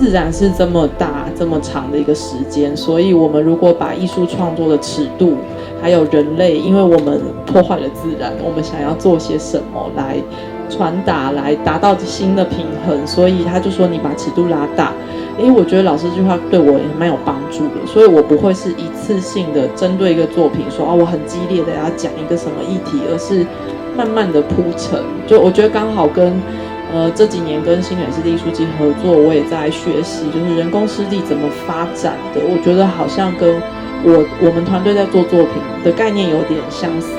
自然是这么大这么长的一个时间，所以我们如果把艺术创作的尺度还有人类，因为我们破坏了自然，我们想要做些什么来传达，来达到新的平衡，所以他就说你把尺度拉大。我觉得老师这句话对我也蛮有帮助的，所以我不会是一次性的针对一个作品说我很激烈的要讲一个什么议题，而是慢慢的铺陈。就我觉得刚好跟这几年跟新北市立艺术季合作，我也在学习，就是人工湿地怎么发展的。我觉得好像跟我们团队在做作品的概念有点相似。